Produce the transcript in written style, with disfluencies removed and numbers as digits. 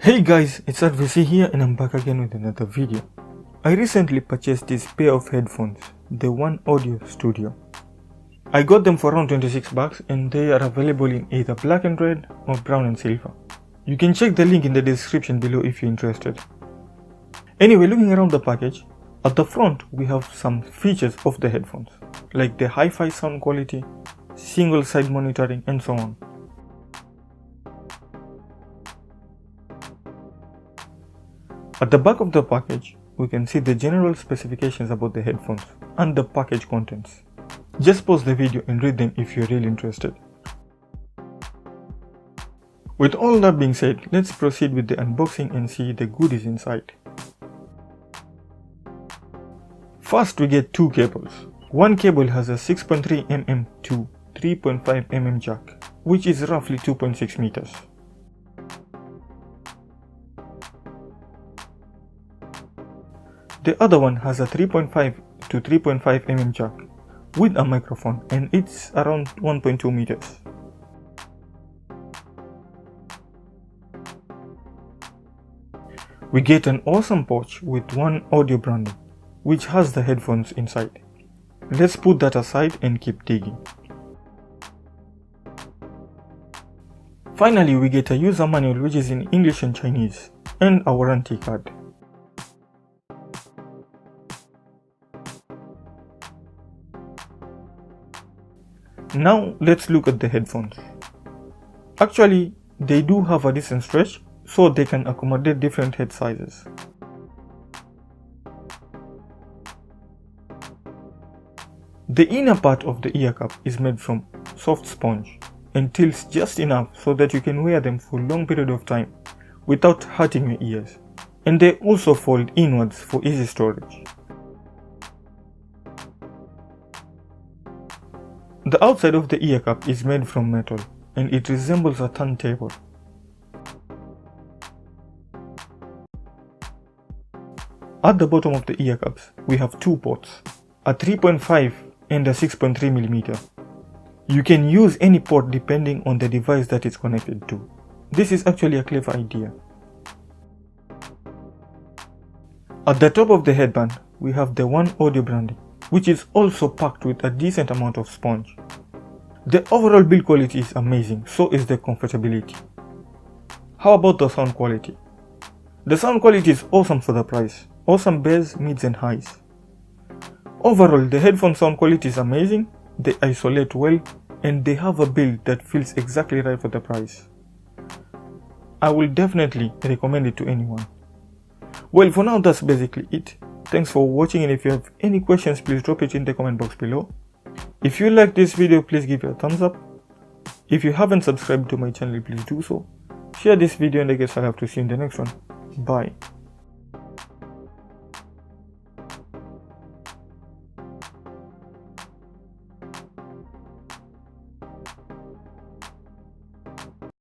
Hey guys, it's R.V.C here and I'm back again with another video. I recently purchased this pair of headphones, the OneAudio Studio. I got them for around 26 bucks and they are available in either black and red or brown and silver. You can check the link in the description below if you're interested. Anyway, looking around the package, at the front we have some features of the headphones, like the hi-fi sound quality, single side monitoring and so on. At the back of the package, we can see the general specifications about the headphones and the package contents. Just pause the video and read them if you're really interested. With all that being said, let's proceed with the unboxing and see the goodies inside. First, we get two cables. One cable has a 6.3mm to 3.5mm jack, which is roughly 2.6 meters. The other one has a 3.5 to 3.5mm jack with a microphone and it's around 1.2 meters. We get an awesome pouch with OneAudio branding, which has the headphones inside. Let's put that aside and keep digging. Finally, we get a user manual which is in English and Chinese, and a warranty card. Now let's look at the headphones. Actually, they do have a decent stretch, so they can accommodate different head sizes. The inner part of the ear cup is made from soft sponge and tilts just enough so that you can wear them for a long period of time without hurting your ears. And they also fold inwards for easy storage. The outside of the ear cup is made from metal and it resembles a turntable. At the bottom of the ear cups, we have two ports, a 3.5 and a 6.3mm. You can use any port depending on the device that it's connected to. This is actually a clever idea. At the top of the headband, we have the OneAudio branding, which is also packed with a decent amount of sponge. The overall build quality is amazing, so is the comfortability. How about the sound quality? The sound quality is awesome for the price, awesome bass, mids and highs. Overall, the headphone sound quality is amazing, they isolate well, and they have a build that feels exactly right for the price. I will definitely recommend it to anyone. Well, for now that's basically it. Thanks for watching, and if you have any questions, please drop it in the comment box below. If you like this video, please give it a thumbs up. If you haven't subscribed to my channel, please do so. Share this video, and I guess I'll have to see you in the next one. Bye.